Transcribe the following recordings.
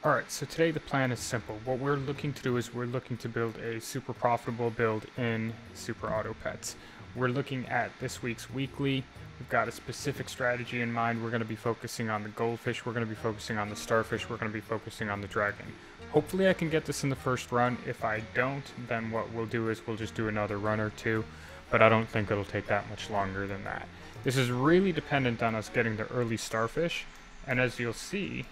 Alright, so today the plan is simple. What we're looking to do is we're looking to build a super profitable build in superautopets. We're looking at this week's weekly. We've got a specific strategy in mind. We're going to be focusing on the goldfish, we're going to be focusing on the starfish, we're going to be focusing on the dragon. Hopefully I can get this in the first run. If I don't, then what we'll do is we'll just do another run or two, but I don't think it'll take that much longer than that. This is really dependent on us getting the early starfish, and as you'll see,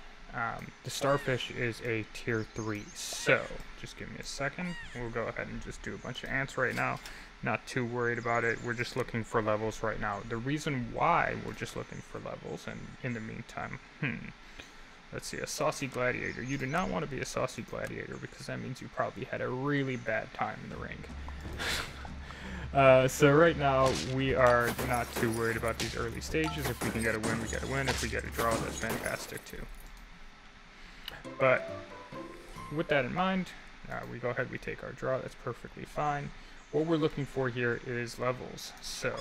the starfish is a tier 3, so just give me a second. We'll go ahead and just do a bunch of ants right now. Not too worried about it. We're just looking for levels right now. The reason why we're just looking for levels, and in the meantime, let's see, a saucy gladiator. You do not want to be a saucy gladiator because that means you probably had a really bad time in the ring. So right now we are not too worried about these early stages. If we can get a win, we get a win. If we get a draw, that's fantastic too. But with that in mind, we go ahead, we take our draw, that's perfectly fine. What we're looking for here is levels. So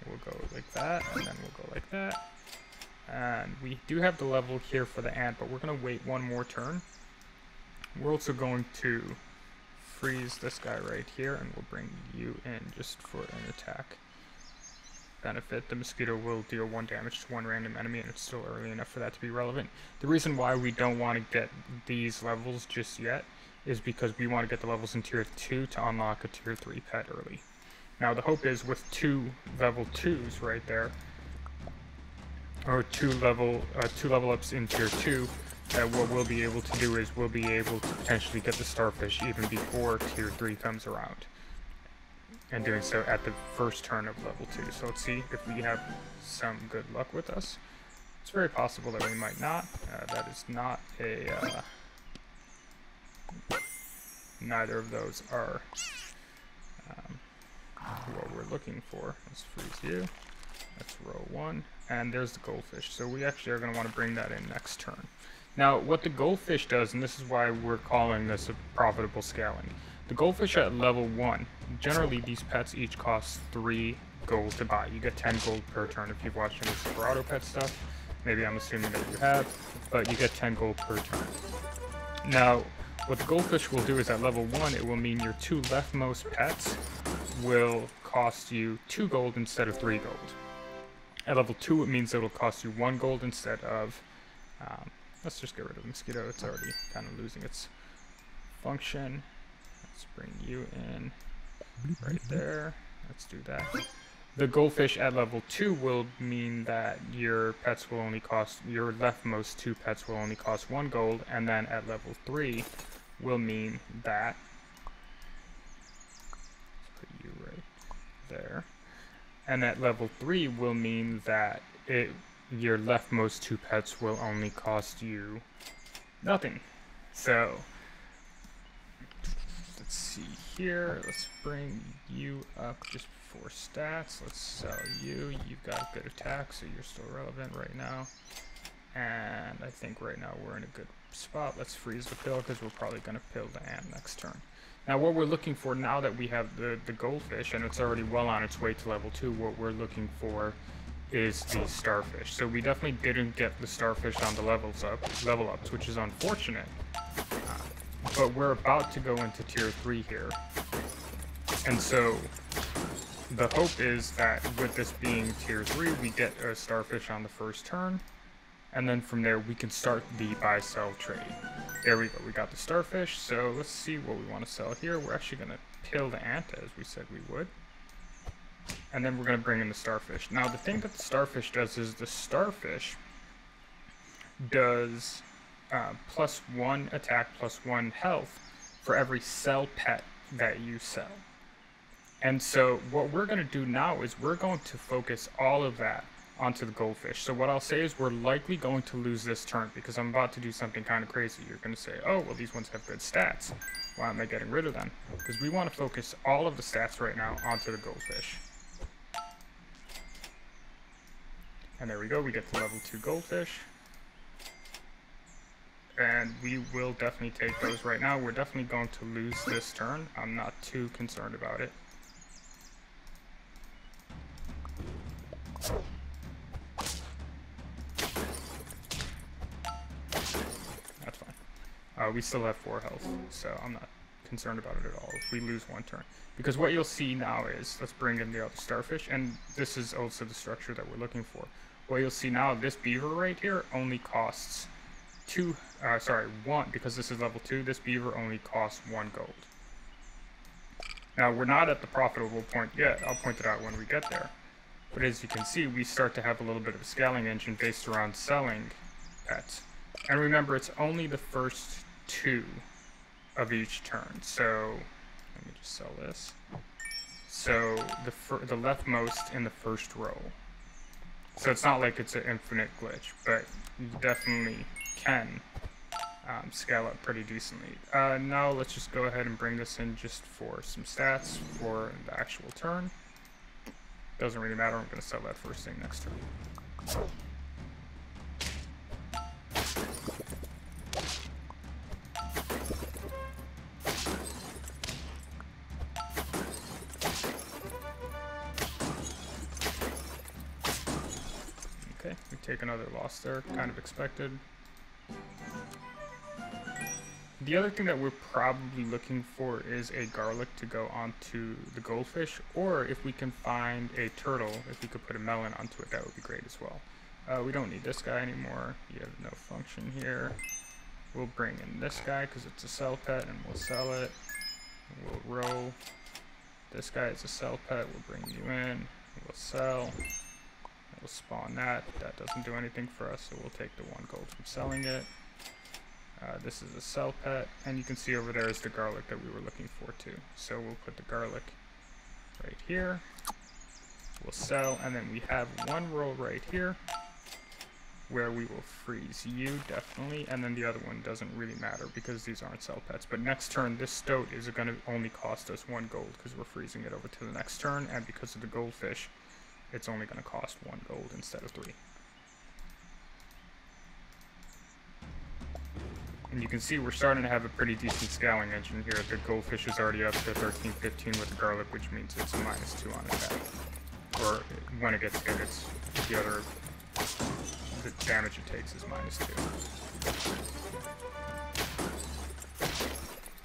we'll go like that, and then we'll go like that. And we do have the level here for the ant, but we're going to wait one more turn. We're also going to freeze this guy right here, and we'll bring you in just for an attack benefit. The mosquito will deal 1 damage to 1 random enemy, and it's still early enough for that to be relevant. The reason why we don't want to get these levels just yet is because we want to get the levels in tier 2 to unlock a tier 3 pet early. Now the hope is with 2 level 2s right there, or 2 level ups in tier 2, that what we'll be able to do is we'll be able to potentially get the starfish even before tier 3 comes around, and doing so at the first turn of level 2. So let's see if we have some good luck with us. It's very possible that we might not. That is not a... neither of those are what we're looking for. Let's freeze you. Let's row 1. And there's the goldfish. So we actually are going to want to bring that in next turn. Now, what the goldfish does, and this is why we're calling this a profitable scaling, the goldfish at level 1, generally these pets each cost 3 gold to buy. You get 10 gold per turn if you've watched any superautopet stuff. Maybe I'm assuming that you have, but you get 10 gold per turn. Now, what the goldfish will do is at level 1, it will mean your 2 leftmost pets will cost you 2 gold instead of 3 gold. At level 2, it means it'll cost you 1 gold instead of... let's just get rid of the mosquito. It's already kind of losing its function. Let's bring you in right there. Let's do that. The goldfish at level 2 will mean that your pets will only cost, your leftmost 2 pets will only cost 1 gold, and then at level 3 will mean that, let's put you right there, and at level 3 will mean that your leftmost 2 pets will only cost you nothing. So let's see here, let's bring you up just for stats. Let's sell you. You've got good attack, so you're still relevant right now. And I think right now we're in a good spot. Let's freeze the pill because we're probably going to pill the ant next turn. Now what we're looking for now that we have the goldfish and it's already well on its way to level 2, what we're looking for is the starfish. So we definitely didn't get the starfish on the level ups, which is unfortunate. But we're about to go into tier 3 here. And so the hope is that with this being tier 3, we get a starfish on the first turn, and then from there we can start the buy-sell trade. There we go, we got the starfish, so let's see what we want to sell here. We're actually going to kill the ant as we said we would. And then we're going to bring in the starfish. Now the thing that the starfish does is the starfish does +1 attack, +1 health for every sell pet that you sell. And so what we're going to do now is we're going to focus all of that onto the goldfish. So what I'll say is we're likely going to lose this turn because I'm about to do something kind of crazy. You're going to say, oh, well, these ones have good stats. Why am I getting rid of them? Because we want to focus all of the stats right now onto the goldfish. And there we go, we get the level 2 goldfish. And we will definitely take those right now. We're definitely going to lose this turn. I'm not too concerned about it. That's fine. We still have 4 health, so I'm not concerned about it at all if we lose 1 turn. Because what you'll see now is, let's bring in the other starfish, and this is also the structure that we're looking for. What you'll see now, this beaver right here only costs 1, because this is level 2, this beaver only costs 1 gold. Now, we're not at the profitable point yet, I'll point it out when we get there. But as you can see, we start to have a little bit of a scaling engine based around selling pets. And remember, it's only the first 2 of each turn. So, let me just sell this. So, the leftmost in the first row. So it's not like it's an infinite glitch, but you definitely can scale up pretty decently. Now let's just go ahead and bring this in just for some stats for the actual turn. Doesn't really matter, I'm going to sell that first thing next turn. Okay, we take another loss there, kind of expected. The other thing that we're probably looking for is a garlic to go onto the goldfish, or if we can find a turtle, if we could put a melon onto it, that would be great as well. We don't need this guy anymore. You have no function here. We'll bring in this guy because it's a sell pet, and we'll sell it. We'll roll. This guy is a sell pet. We'll bring you in. We'll sell. We'll spawn that. That doesn't do anything for us, so we'll take the 1 gold from selling it. This is a sell pet, and you can see over there is the garlic that we were looking for too. So we'll put the garlic right here. We'll sell, and then we have 1 row right here where we will freeze you, definitely, and then the other one doesn't really matter because these aren't sell pets. But next turn, this stoat is going to only cost us 1 gold because we're freezing it over to the next turn, and because of the goldfish, it's only going to cost 1 gold instead of 3. And you can see we're starting to have a pretty decent scaling engine here. The goldfish is already up to 13, 15 with the garlic, which means it's a -2 on attack. Or when it gets hit, it's the damage it takes is -2.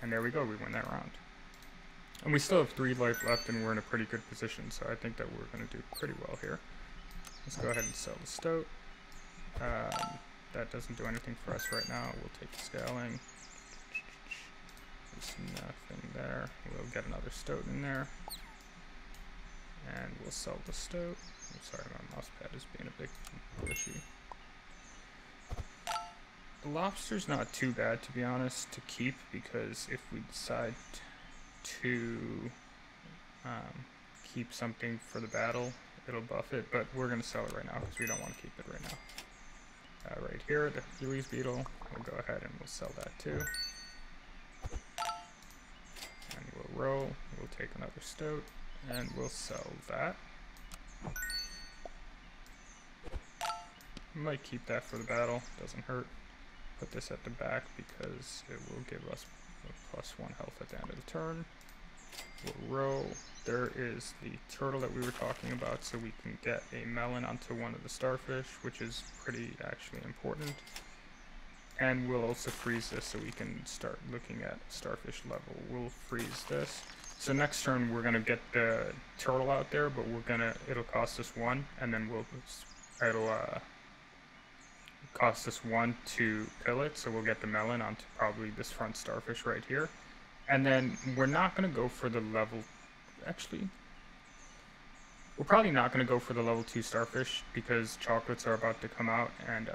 And there we go, we win that round. And we still have 3 life left, and we're in a pretty good position, so I think that we're going to do pretty well here. Let's go ahead and sell the stoat. That doesn't do anything for us right now. We'll take the scaling. There's nothing there. We'll get another stoat in there. And we'll sell the stoat. I'm sorry, my mouse pad is being a bit glitchy. The lobster's not too bad, to be honest, to keep, because if we decide to keep something for the battle, it'll buff it, but we're going to sell it right now because we don't want to keep it right now. Right here, the Hercules beetle, we'll go ahead and we'll sell that too. And we'll roll, we'll take another stoat, and we'll sell that. Might keep that for the battle, doesn't hurt. Put this at the back because it will give us a +1 health at the end of the turn. We'll roll. There is the turtle that we were talking about, so we can get a melon onto one of the starfish, which is pretty actually important. And we'll also freeze this so we can start looking at starfish level. We'll freeze this. So next turn we're gonna get the turtle out there, but it'll cost us 1, and then it'll cost us 1 to pill it, so we'll get the melon onto probably this front starfish right here. And then we're not going to go for the level... Actually, we're probably not going to go for the level 2 starfish because chocolates are about to come out, and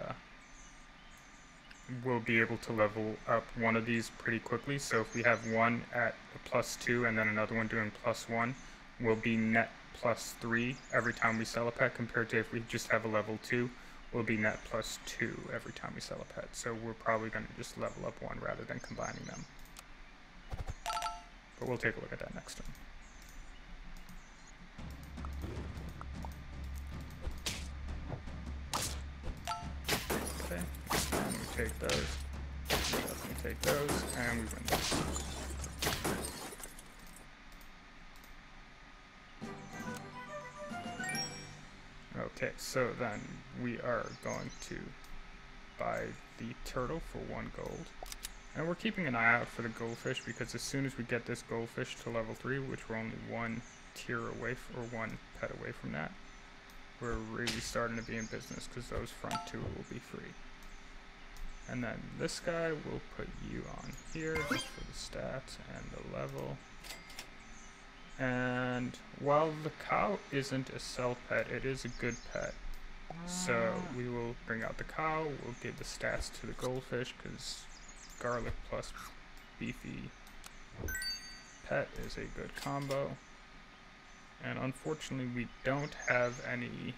we'll be able to level up one of these pretty quickly. So if we have one at a +2 and then another one doing +1, we'll be net +3 every time we sell a pet, compared to if we just have a level 2, we'll be net +2 every time we sell a pet. So we're probably going to just level up one rather than combining them. But we'll take a look at that next time. Okay, and we take those, we take those, and we win those. Okay, so then we are going to buy the turtle for 1 gold. And we're keeping an eye out for the goldfish, because as soon as we get this goldfish to level 3, which we're only one tier away, or one pet away from that, we're really starting to be in business, because those front two will be free. And then this guy, we'll put you on here just for the stats and the level. And while the cow isn't a sell pet, it is a good pet. So we will bring out the cow, we'll give the stats to the goldfish, because garlic plus beefy pet is a good combo. And unfortunately we don't have any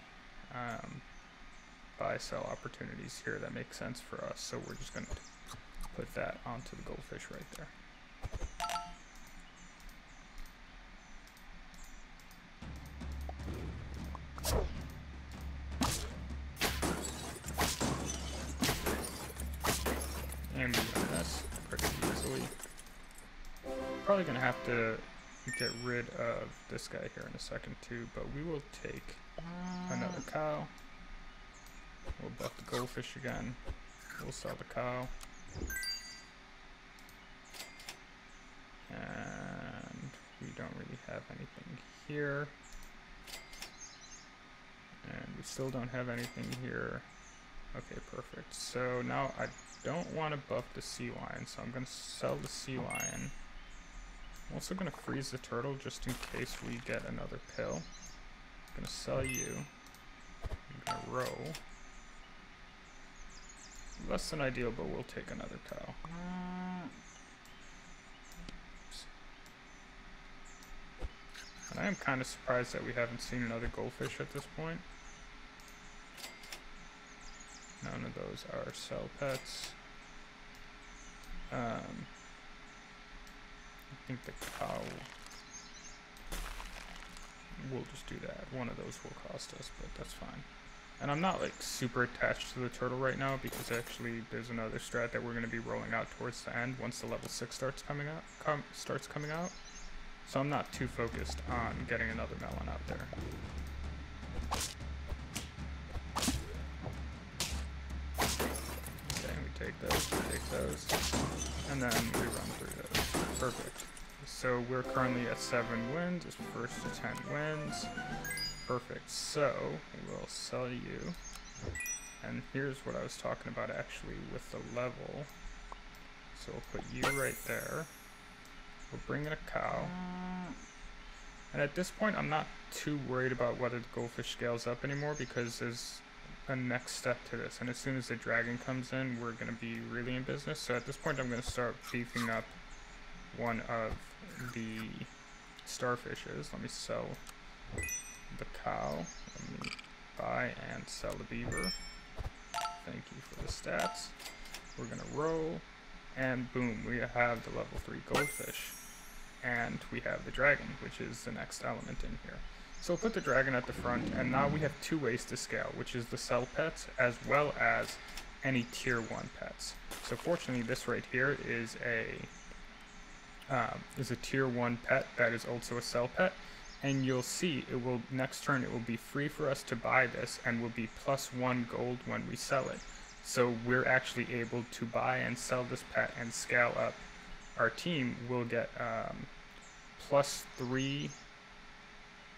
buy sell opportunities here that make sense for us, so we're just going to put that onto the goldfish right there. And we win this pretty easily. Probably going to have to get rid of this guy here in a second too, but we will take another cow. We'll buff the goldfish again. We'll sell the cow. And we don't really have anything here. And we still don't have anything here. Okay, perfect. So now I don't want to buff the sea lion, so I'm going to sell the sea lion. I'm also going to freeze the turtle just in case we get another pill. I'm going to sell you. I'm going to roll. Less than ideal, but we'll take another cow. And I am kind of surprised that we haven't seen another goldfish at this point. None of those are sell pets. I think the cow, we'll just do that. One of those will cost us, but that's fine. And I'm not like super attached to the turtle right now, because actually there's another strat that we're going to be rolling out towards the end once the level 6 starts coming out. So I'm not too focused on getting another melon out there. Okay, we take those, and then we run through those. Perfect. So we're currently at 7 wins, it's first to 10 wins. Perfect, so we'll sell you, and here's what I was talking about actually with the level. So we'll put you right there, we'll bring in a cow, and at this point I'm not too worried about whether the goldfish scales up anymore, because there's a next step to this, and as soon as the dragon comes in, we're going to be really in business. So at this point I'm going to start beefing up one of the starfishes. Let me sell the cow, let me buy and sell the beaver. Thank you for the stats. We're gonna roll, and boom, we have the level 3 goldfish, and we have the dragon, which is the next element in here. So we'll put the dragon at the front, and now we have 2 ways to scale, which is the sell pets as well as any tier 1 pets. So fortunately this right here is a tier 1 pet that is also a sell pet. And you'll see it will, next turn it will be free for us to buy this, and will be +1 gold when we sell it. So we're actually able to buy and sell this pet and scale up. Our team will get +3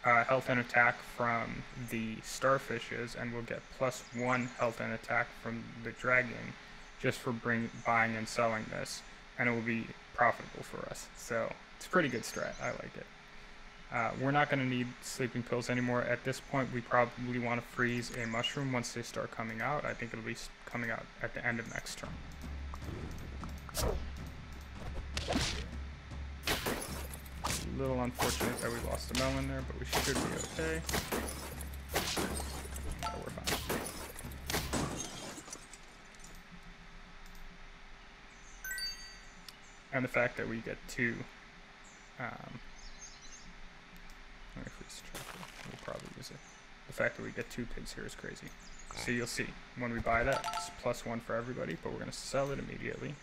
health and attack from the starfishes, and we'll get +1 health and attack from the dragon, just for buying and selling this, and it will be profitable for us. So it's a pretty good strat, I like it. We're not going to need sleeping pills anymore. At this point, we probably want to freeze a mushroom once they start coming out. I think it'll be coming out at the end of next turn. A little unfortunate that we lost a melon there, but we should be okay. Yeah, we're fine. And the fact that we get 2... let me freeze the tractor. We'll probably use it. The fact that we get 2 pigs here is crazy. So you'll see, when we buy that, it's +1 for everybody, but we're going to sell it immediately.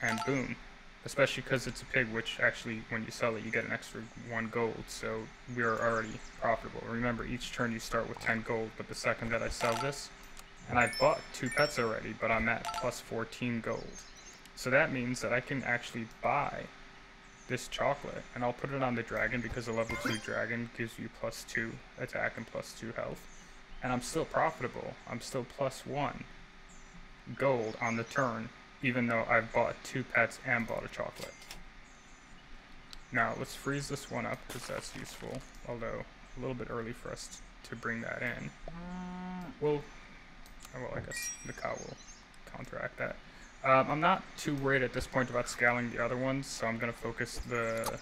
And boom. Especially because it's a pig, which actually, when you sell it, you get an extra 1 gold, so we are already profitable. Remember, each turn you start with 10 gold, but the second that I sell this, And I bought 2 pets already, but I'm at plus 14 gold. So that means that I can actually buy this chocolate, and I'll put it on the dragon because a level 2 dragon gives you plus 2 attack and plus 2 health. And I'm still profitable. I'm still plus 1 gold on the turn, even though I've bought 2 pets and bought a chocolate. Now let's freeze this one up because that's useful, although a little bit early for us to bring that in. Well, I guess the cow will counteract that. I'm not too worried at this point about scaling the other ones, so I'm going to focus the,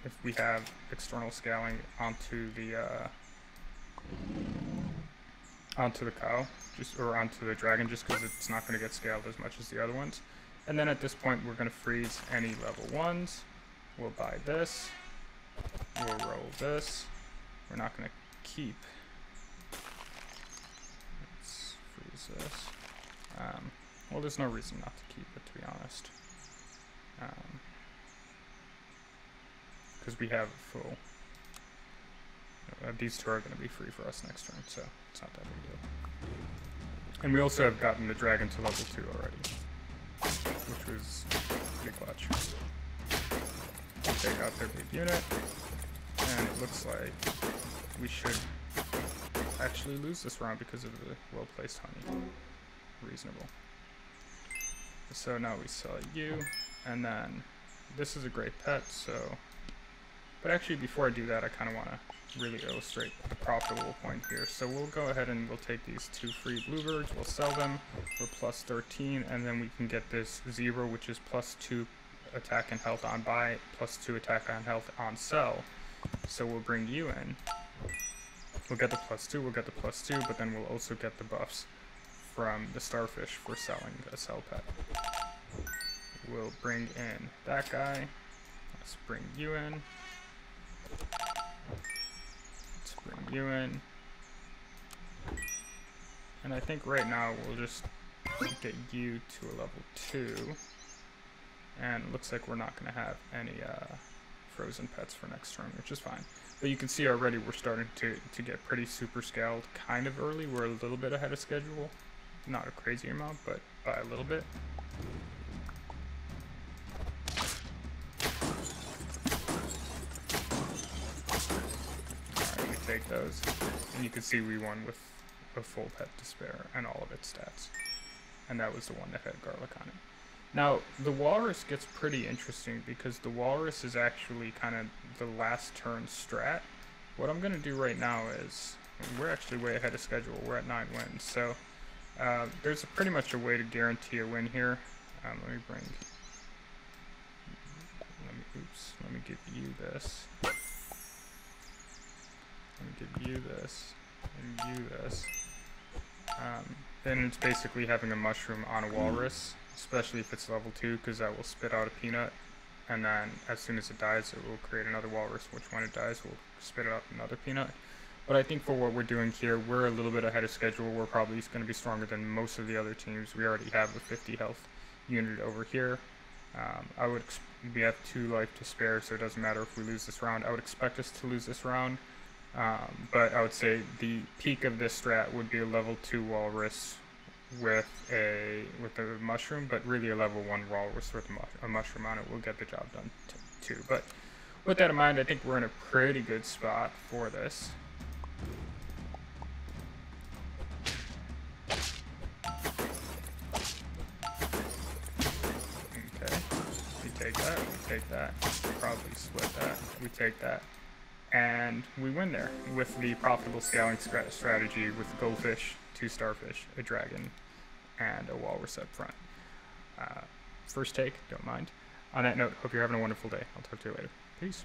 if we have external scaling onto the cow, or onto the dragon, just because it's not going to get scaled as much as the other ones. And then at this point, we're going to freeze any level 1s. We'll buy this. We'll roll this. We're not going to keep. Let's freeze this. Well, there's no reason not to keep it, to be honest. Because we have full. These 2 are going to be free for us next turn, so it's not that big a deal. And we also have gotten the dragon to level 2 already, which was pretty clutch. We'll take out their big unit, and it looks like we should actually lose this round because of the well-placed honey. Reasonable. So now we sell you, and then this is a great pet, so... But actually, before I do that, I kind of want to really illustrate the profitable point here. So we'll go ahead and we'll take these 2 free bluebirds, we'll sell them, we're plus 13, and then we can get this 0, which is plus 2 attack and health on buy, plus 2 attack and health on sell. So we'll bring you in. We'll get the plus 2, we'll get the plus 2, but then we'll also get the buffs from the starfish for selling a sell pet. We'll bring in that guy. Let's bring you in. Let's bring you in. And I think right now we'll just get you to a level 2. And it looks like we're not going to have any frozen pets for next turn, which is fine. But you can see already we're starting to get pretty super scaled kind of early. We're a little bit ahead of schedule. Not a crazy amount, but by a little bit. Alright, we take those. And you can see we won with a full pet to spare and all of its stats. And that was the one that had garlic on it. Now, the walrus gets pretty interesting because the walrus is actually kind of the last turn strat. What I'm going to do right now is, we're actually way ahead of schedule. We're at 9 wins, so there's pretty much a way to guarantee a win here. Let me give you this. Let me give you this, and you this. Then it's basically having a mushroom on a walrus, especially if it's level 2, because that will spit out a peanut, and then as soon as it dies, it will create another walrus, which when it dies will spit out another peanut. But I think for what we're doing here, we're a little bit ahead of schedule. We're probably going to be stronger than most of the other teams. We already have a 50 health unit over here. We have 2 life to spare, so it doesn't matter if we lose this round. I would expect us to lose this round, but I would say the peak of this strat would be a level 2 walrus with a mushroom, but really a level 1 walrus with a mushroom on it will get the job done too. But with that in mind, I think we're in a pretty good spot for this. Okay, we take that, we take that, probably split that, we take that, and we win there with the profitable scaling strategy with goldfish, 2 starfish, a dragon, and a walrus up front. First take, don't mind. On that note, hope you're having a wonderful day. I'll talk to you later. Peace.